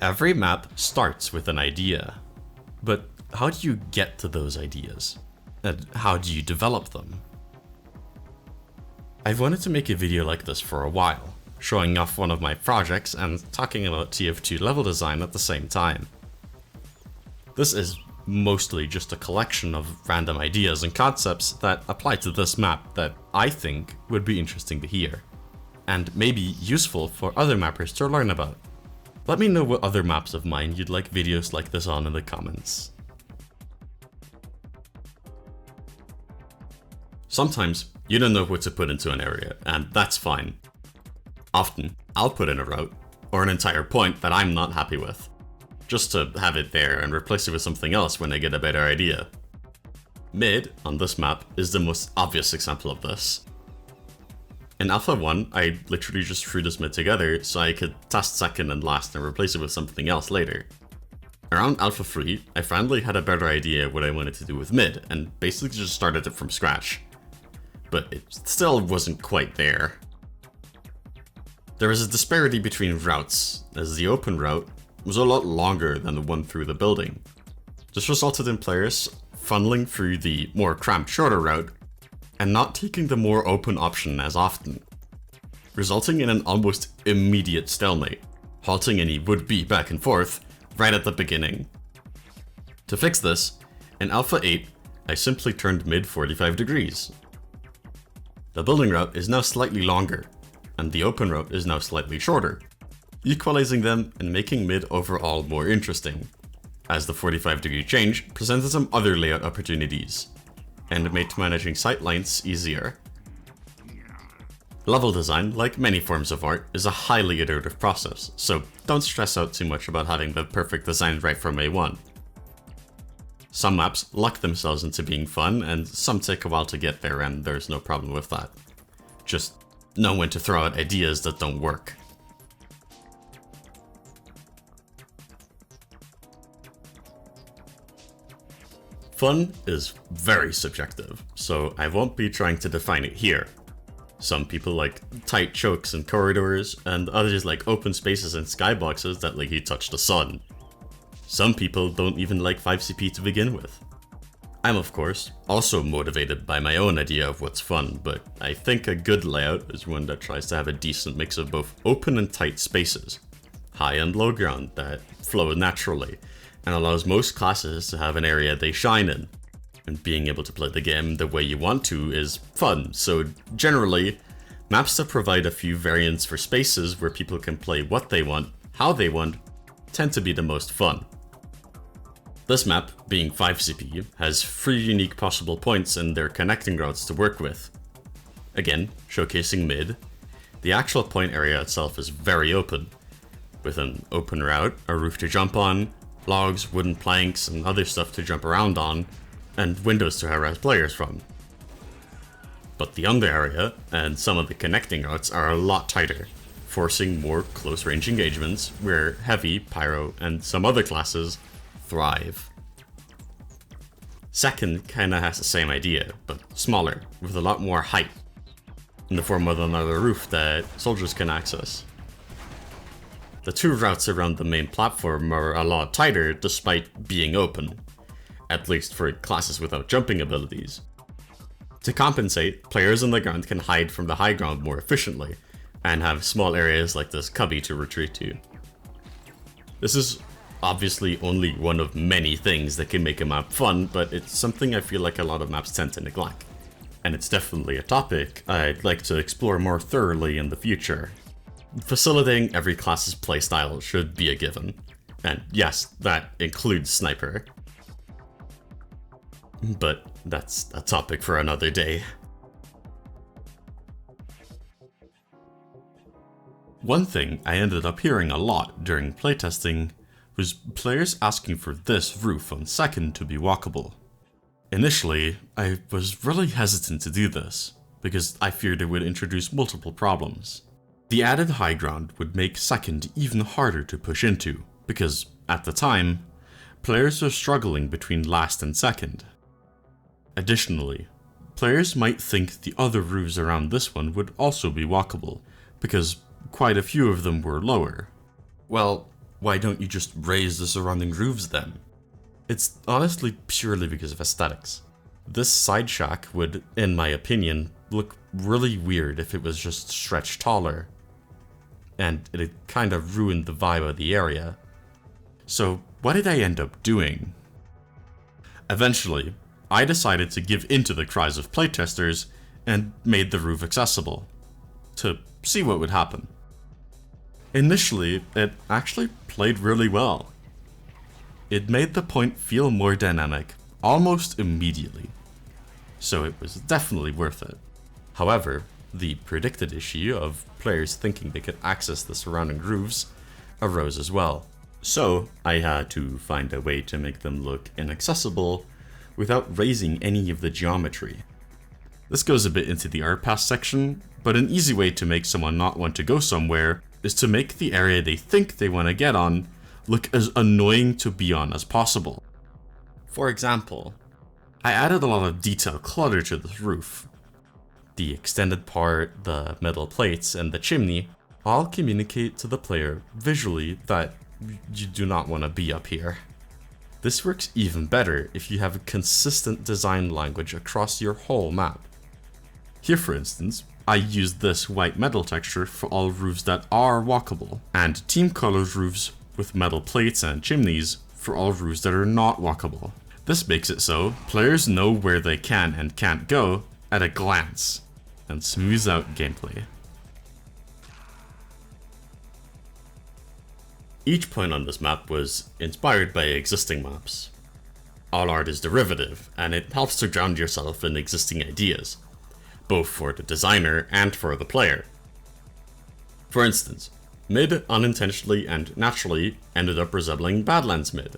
Every map starts with an idea, but how do you get to those ideas? And how do you develop them? I've wanted to make a video like this for a while, showing off one of my projects and talking about TF2 level design at the same time. This is mostly just a collection of random ideas and concepts that apply to this map that I think would be interesting to hear, and maybe useful for other mappers to learn about. Let me know what other maps of mine you'd like videos like this on in the comments. Sometimes you don't know what to put into an area, and that's fine. Often, I'll put in a route, or an entire point that I'm not happy with, just to have it there and replace it with something else when I get a better idea. Mid, on this map, is the most obvious example of this. In Alpha 1, I literally just threw this mid together so I could test second and last and replace it with something else later. Around Alpha 3, I finally had a better idea what I wanted to do with mid, and basically just started it from scratch. But it still wasn't quite there. There was a disparity between routes, as the open route was a lot longer than the one through the building. This resulted in players funneling through the more cramped shorter route and not taking the more open option as often, resulting in an almost immediate stalemate, halting any would-be back and forth right at the beginning. To fix this, in Alpha 8, I simply turned mid 45 degrees. The building route is now slightly longer, and the open route is now slightly shorter, equalizing them and making mid overall more interesting, as the 45-degree change presented some other layout opportunities, and made managing sightlines easier. Level design, like many forms of art, is a highly iterative process, so don't stress out too much about having the perfect design right from A1. Some maps luck themselves into being fun, and some take a while to get there, and there's no problem with that. Just know when to throw out ideas that don't work. Fun is very subjective, so I won't be trying to define it here. Some people like tight chokes and corridors, and others like open spaces and skyboxes that let you touch the sun. Some people don't even like 5CP to begin with. I'm of course also motivated by my own idea of what's fun, but I think a good layout is one that tries to have a decent mix of both open and tight spaces, high and low ground that flow naturally, and allows most classes to have an area they shine in. And being able to play the game the way you want to is fun, so generally, maps that provide a few variants for spaces where people can play what they want, how they want, tend to be the most fun. This map, being 5CP, has 3 unique possible points and their connecting routes to work with. Again, showcasing mid, the actual point area itself is very open, with an open route, a roof to jump on, logs, wooden planks, and other stuff to jump around on, and windows to harass players from. But the under area, and some of the connecting routes are a lot tighter, forcing more close-range engagements where heavy, pyro, and some other classes thrive. Second kinda has the same idea, but smaller, with a lot more height, in the form of another roof that soldiers can access. The 2 routes around the main platform are a lot tighter despite being open, at least for classes without jumping abilities. To compensate, players on the ground can hide from the high ground more efficiently, and have small areas like this cubby to retreat to. This is obviously only one of many things that can make a map fun, but it's something I feel like a lot of maps tend to neglect. And it's definitely a topic I'd like to explore more thoroughly in the future. Facilitating every class's playstyle should be a given, and yes, that includes Sniper. But that's a topic for another day. One thing I ended up hearing a lot during playtesting was players asking for this roof on second to be walkable. Initially, I was really hesitant to do this, because I feared it would introduce multiple problems. The added high ground would make second even harder to push into, because, at the time, players were struggling between last and second. Additionally, players might think the other roofs around this one would also be walkable, because quite a few of them were lower. Well, why don't you just raise the surrounding roofs then? It's honestly purely because of aesthetics. This side shack would, in my opinion, look really weird if it was just stretched taller, and it kind of ruined the vibe of the area. So what did I end up doing? Eventually, I decided to give in to the cries of playtesters and made the roof accessible, to see what would happen. Initially, it actually played really well. It made the point feel more dynamic almost immediately, so it was definitely worth it. However, the predicted issue of players thinking they could access the surrounding roofs arose as well. So I had to find a way to make them look inaccessible without raising any of the geometry. This goes a bit into the Artpass section, but an easy way to make someone not want to go somewhere is to make the area they think they want to get on look as annoying to be on as possible. For example, I added a lot of detail clutter to this roof. The extended part, the metal plates, and the chimney all communicate to the player visually that you do not want to be up here. This works even better if you have a consistent design language across your whole map. Here, for instance, I used this white metal texture for all roofs that are walkable, and team colors roofs with metal plates and chimneys for all roofs that are not walkable. This makes it so players know where they can and can't go at a glance, and smooths out gameplay. Each point on this map was inspired by existing maps. All art is derivative, and it helps to ground yourself in existing ideas, both for the designer and for the player. For instance, Mid unintentionally and naturally ended up resembling Badlands Mid.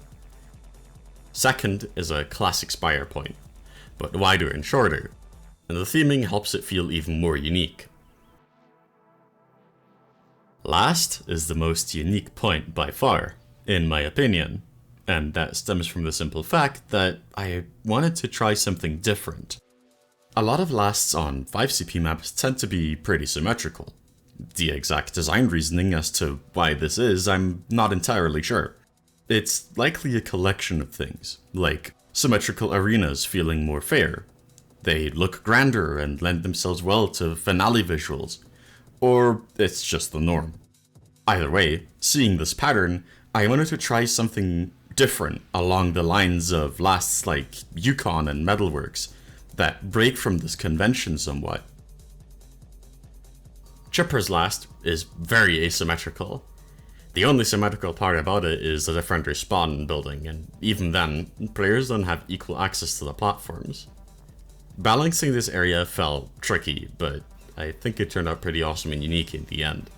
Second is a classic Spire point, but wider and shorter, and the theming helps it feel even more unique. Last is the most unique point by far, in my opinion, and that stems from the simple fact that I wanted to try something different. A lot of lasts on 5CP maps tend to be pretty symmetrical. The exact design reasoning as to why this is, I'm not entirely sure. It's likely a collection of things, like symmetrical arenas feeling more fair. They look grander and lend themselves well to finale visuals, or it's just the norm. Either way, seeing this pattern, I wanted to try something different along the lines of lasts like Yukon and Metalworks that break from this convention somewhat. Chipper's last is very asymmetrical. The only symmetrical part about it is the defender spawn building, and even then, players don't have equal access to the platforms. Balancing this area felt tricky, but I think it turned out pretty awesome and unique in the end.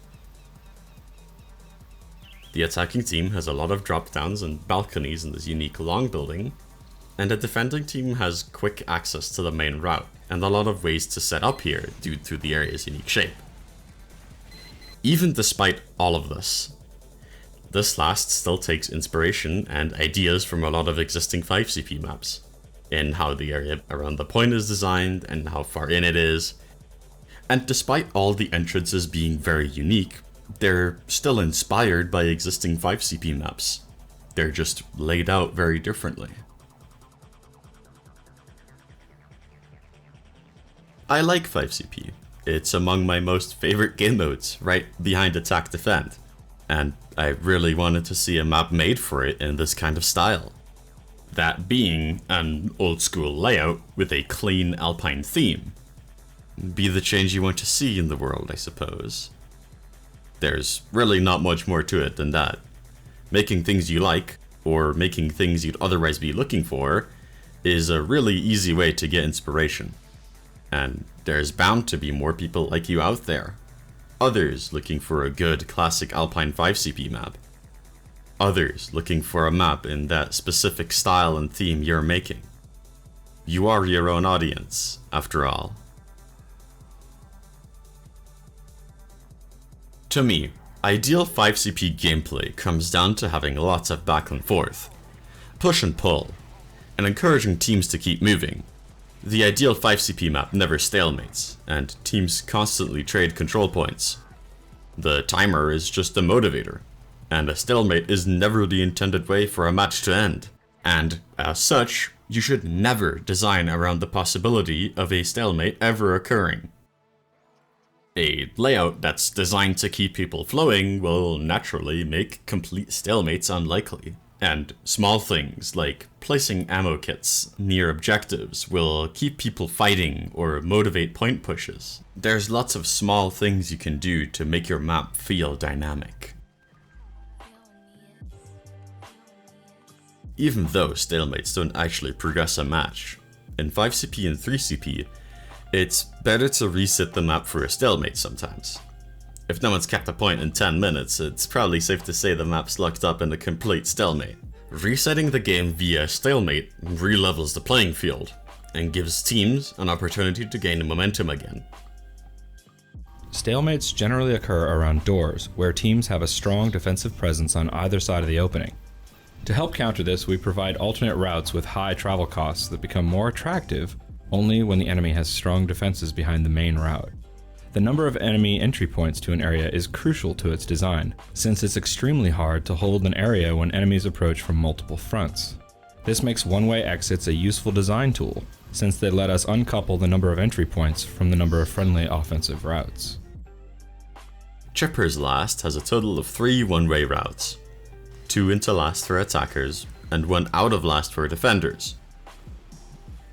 The attacking team has a lot of drop downs and balconies in this unique long building, and the defending team has quick access to the main route, and a lot of ways to set up here due to the area's unique shape. Even despite all of this last still takes inspiration and ideas from a lot of existing 5CP maps, in how the area around the point is designed and how far in it is. And despite all the entrances being very unique, they're still inspired by existing 5CP maps. They're just laid out very differently. I like 5CP. It's among my most favorite game modes, right behind Attack Defend, and I really wanted to see a map made for it in this kind of style. That being an old school layout with a clean alpine theme. Be the change you want to see in the world, I suppose. There's really not much more to it than that. Making things you like, or making things you'd otherwise be looking for, is a really easy way to get inspiration. And there's bound to be more people like you out there. Others looking for a good classic Alpine 5CP map. Others looking for a map in that specific style and theme you're making. You are your own audience, after all. To me, ideal 5CP gameplay comes down to having lots of back and forth, push and pull, and encouraging teams to keep moving. The ideal 5CP map never stalemates, and teams constantly trade control points. The timer is just a motivator. and a stalemate is never the intended way for a match to end. And, as such, you should never design around the possibility of a stalemate ever occurring. A layout that's designed to keep people flowing will naturally make complete stalemates unlikely. And small things like placing ammo kits near objectives will keep people fighting or motivate point pushes. There's lots of small things you can do to make your map feel dynamic. Even though stalemates don't actually progress a match, in 5CP and 3CP, it's better to reset the map for a stalemate sometimes. If no one's kept a point in 10 minutes, it's probably safe to say the map's locked up in a complete stalemate. Resetting the game via stalemate re-levels the playing field, and gives teams an opportunity to gain momentum again. Stalemates generally occur around doors, where teams have a strong defensive presence on either side of the opening. To help counter this, we provide alternate routes with high travel costs that become more attractive only when the enemy has strong defenses behind the main route. The number of enemy entry points to an area is crucial to its design, since it's extremely hard to hold an area when enemies approach from multiple fronts. This makes one-way exits a useful design tool, since they let us uncouple the number of entry points from the number of friendly offensive routes. Chipper's Last has a total of 3 one-way routes, 2 into last for attackers, and 1 out of last for defenders.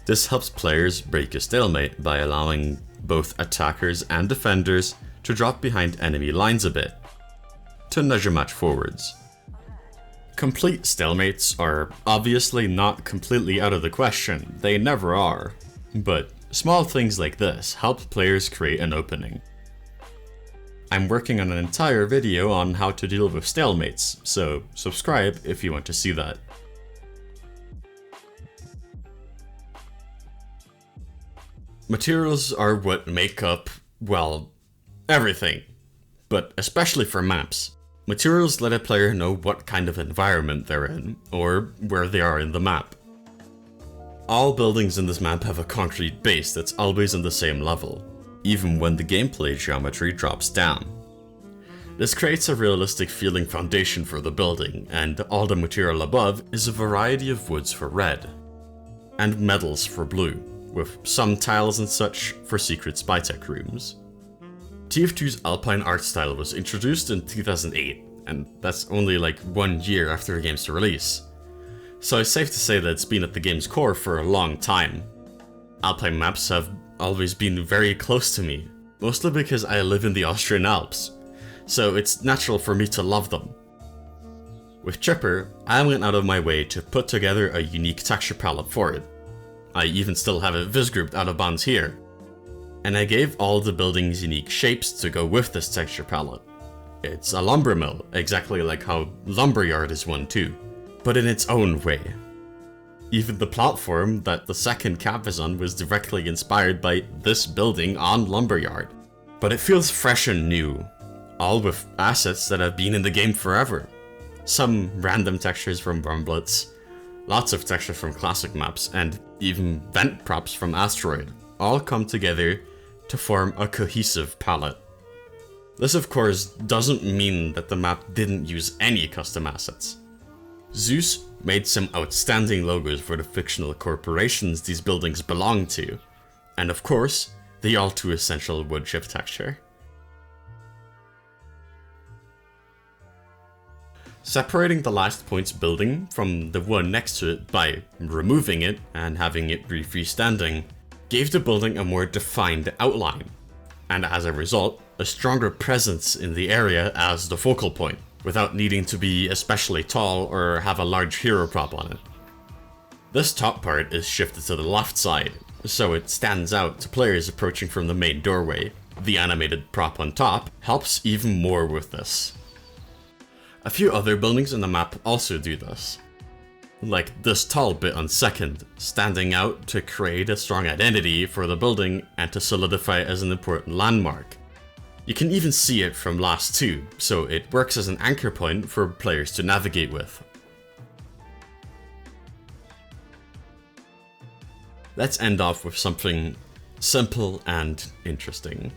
This helps players break a stalemate by allowing both attackers and defenders to drop behind enemy lines a bit, to nudge a match forwards. Complete stalemates are obviously not completely out of the question, they never are, but small things like this help players create an opening. I'm working on an entire video on how to deal with stalemates, so subscribe if you want to see that. Materials are what make up, well, everything. But especially for maps. Materials let a player know what kind of environment they're in, or where they are in the map. All buildings in this map have a concrete base that's always on the same level, even when the gameplay geometry drops down. This creates a realistic feeling foundation for the building, and all the material above is a variety of woods for red, and metals for blue, with some tiles and such for secret spy-tech rooms. TF2's Alpine art style was introduced in 2008, and that's only like 1 year after the game's release. So it's safe to say that it's been at the game's core for a long time. Alpine maps have always been very close to me, mostly because I live in the Austrian Alps, so it's natural for me to love them. With Chipper, I went out of my way to put together a unique texture palette for it. I even still have it visgrouped out of bounds here. And I gave all the buildings unique shapes to go with this texture palette. It's a lumber mill, exactly like how Lumberyard is one too, but in its own way. Even the platform that the second cap is on was directly inspired by this building on Lumberyard. But it feels fresh and new, all with assets that have been in the game forever. Some random textures from Rumblets, lots of textures from classic maps, and even vent props from Asteroid, all come together to form a cohesive palette. This of course doesn't mean that the map didn't use any custom assets. Zeus made some outstanding logos for the fictional corporations these buildings belong to, and of course, the all too essential wood chip texture. Separating the last point's building from the one next to it by removing it and having it be freestanding gave the building a more defined outline, and as a result, a stronger presence in the area as the focal point, without needing to be especially tall or have a large hero prop on it. This top part is shifted to the left side, so it stands out to players approaching from the main doorway. The animated prop on top helps even more with this. A few other buildings in the map also do this, like this tall bit on second, standing out to create a strong identity for the building and to solidify it as an important landmark. You can even see it from last too, so it works as an anchor point for players to navigate with. Let's end off with something simple and interesting.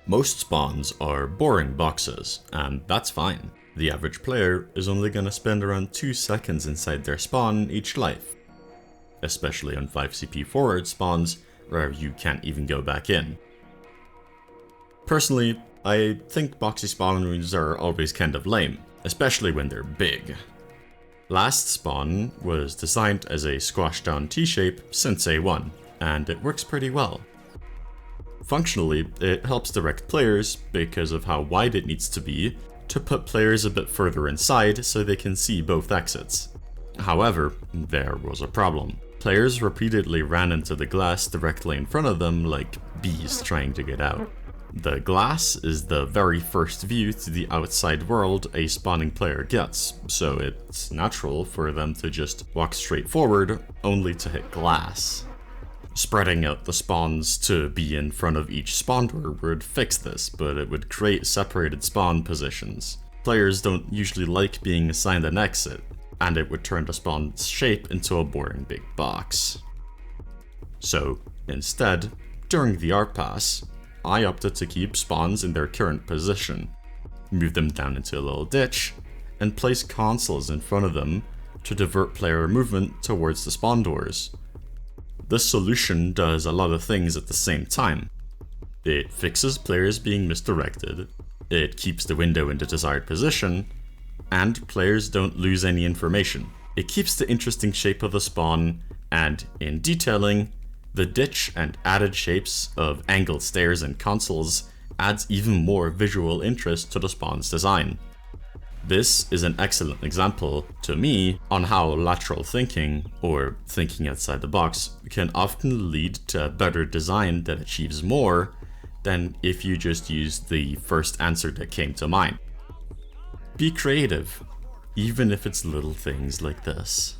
Most spawns are boring boxes, and that's fine. The average player is only going to spend around 2 seconds inside their spawn each life, especially on 5CP forward spawns where you can't even go back in. Personally, I think boxy spawn rooms are always kind of lame, especially when they're big. Last spawn was designed as a squashed down T-shape since A1, and it works pretty well. Functionally, it helps direct players, because of how wide it needs to be, to put players a bit further inside so they can see both exits. However, there was a problem. Players repeatedly ran into the glass directly in front of them like bees trying to get out. The glass is the very first view to the outside world a spawning player gets, so it's natural for them to just walk straight forward, only to hit glass. Spreading out the spawns to be in front of each spawn door would fix this, but it would create separated spawn positions. Players don't usually like being assigned an exit, and it would turn the spawn's shape into a boring big box. So, instead, during the Artpass, I opted to keep spawns in their current position, move them down into a little ditch, and place consoles in front of them to divert player movement towards the spawn doors. This solution does a lot of things at the same time. It fixes players being misdirected, it keeps the window in the desired position, and players don't lose any information. It keeps the interesting shape of the spawn, and in detailing, the ditch and added shapes of angled stairs and consoles adds even more visual interest to the spawn's design. This is an excellent example, to me, on how lateral thinking, or thinking outside the box, can often lead to a better design that achieves more than if you just used the first answer that came to mind. Be creative, even if it's little things like this.